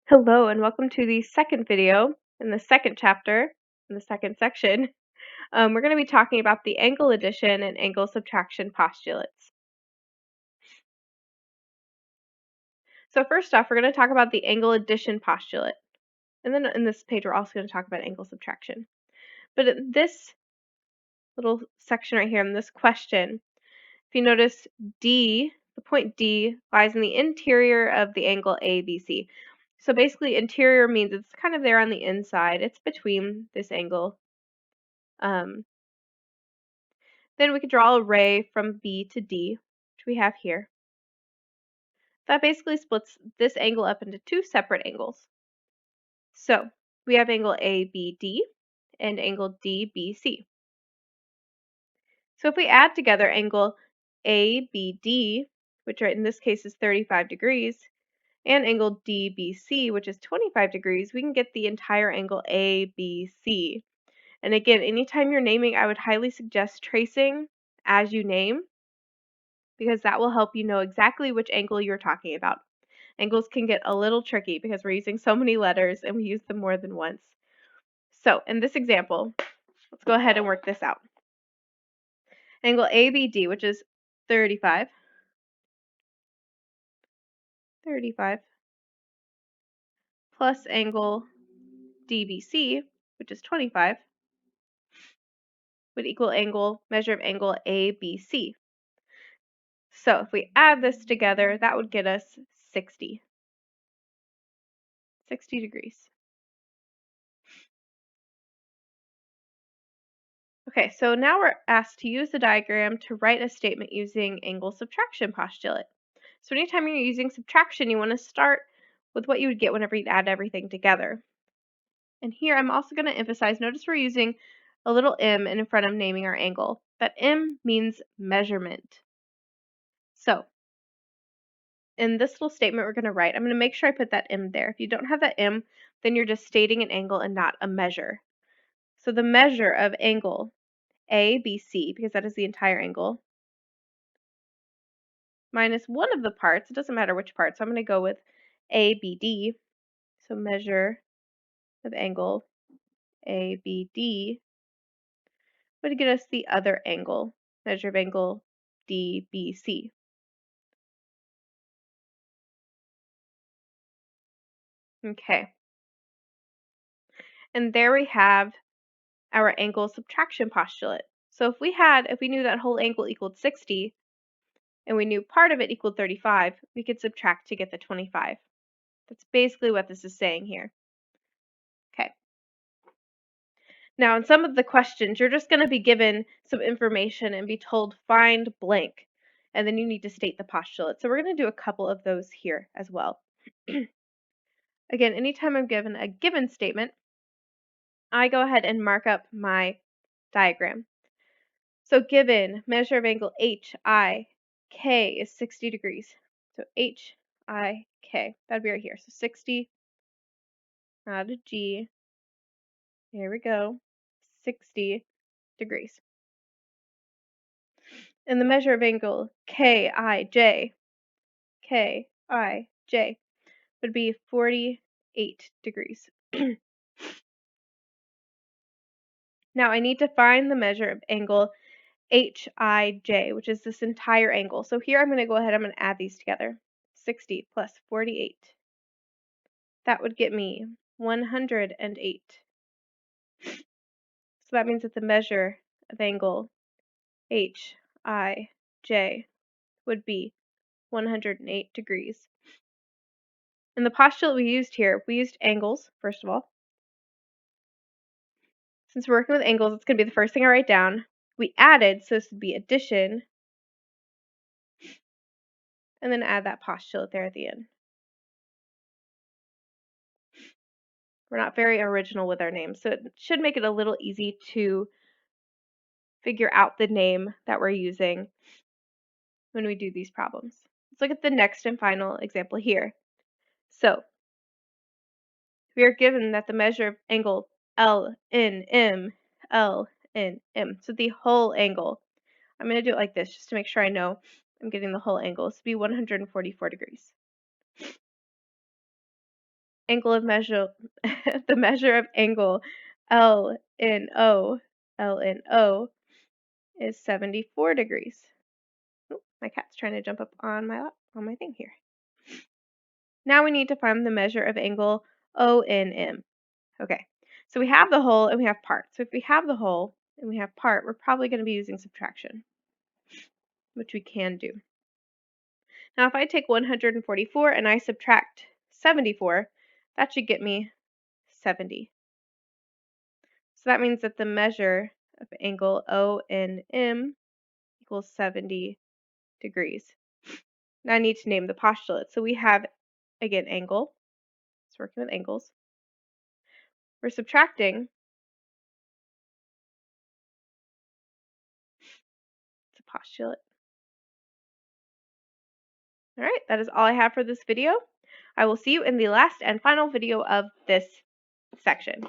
Hello and welcome to the second video in the second chapter, in the second section. We're going to be talking about the angle addition and angle subtraction postulates. So first off, we're going to talk about the angle addition postulate. And then in this page, we're also going to talk about angle subtraction. But in this little section right here, in this question, if you notice D, the point D lies in the interior of the angle ABC. So basically interior means it's kind of there on the inside. It's between this angle. Then we could draw a ray from B to D, which we have here. That basically splits this angle up into two separate angles. So we have angle ABD and angle DBC. So if we add together angle ABD, which right in this case is 35 degrees, and angle DBC, which is 25 degrees, we can get the entire angle ABC. And again, anytime you're naming, I would highly suggest tracing as you name, because that will help you know exactly which angle you're talking about. Angles can get a little tricky because we're using so many letters and we use them more than once. So in this example, let's go ahead and work this out. Angle ABD, which is 35, plus angle DBC, which is 25, would equal measure of angle ABC. So if we add this together, that would get us 60 degrees. Okay, so now we're asked to use the diagram to write a statement using angle subtraction postulate. So anytime you're using subtraction, you want to start with what you would get whenever you add everything together. And here I'm also going to emphasize, notice we're using a little m in front of naming our angle. That m means measurement. So in this little statement we're going to write, I'm going to make sure I put that m there. If you don't have that m, then you're just stating an angle and not a measure. So the measure of angle ABC, because that is the entire angle, minus one of the parts, it doesn't matter which part, so I'm going to go with ABD, so measure of angle ABD would get us the other angle, measure of angle DBC. Okay. And there we have our angle subtraction postulate. So if we knew that whole angle equaled 60, and we knew part of it equaled 35, we could subtract to get the 25. That's basically what this is saying here. Okay. Now, in some of the questions, you're just going to be given some information and be told find blank, and then you need to state the postulate. So we're going to do a couple of those here as well. Again, anytime I'm given a given statement, I go ahead and mark up my diagram. So given measure of angle HIK is 60 degrees. So HIK, that'd be right here. So 60 out of G, here we go, 60 degrees. And the measure of angle KIJ would be 48 degrees. Now I need to find the measure of angle HIJ, which is this entire angle. So here I'm going to go ahead, I'm going to add these together. 60 plus 48. That would get me 108. So that means that the measure of angle HIJ would be 108 degrees. And the postulate we used here, we used angles, first of all. Since we're working with angles, it's going to be the first thing I write down. We added, so this would be addition, and then add that postulate there at the end. We're not very original with our names, so it should make it a little easy to figure out the name that we're using when we do these problems. Let's look at the next and final example here. So we are given that the measure of angle LNM, so the whole angle, I'm going to do it like this just to make sure I know I'm getting the whole angle. This would be 144 degrees. angle of measure, the measure of angle L in O, is 74 degrees. Oh, my cat's trying to jump up on my thing here. Now we need to find the measure of angle ONM. Okay, so we have the whole and we have part. So if we have the whole and we have part, we're probably going to be using subtraction, which we can do. Now if I take 144 and I subtract 74, that should get me 70. So that means that the measure of angle ONM equals 70 degrees. Now I need to name the postulate. So we have, again, angle. It's working with angles. We're subtracting. It's a postulate. All right, that is all I have for this video. I will see you in the last and final video of this section.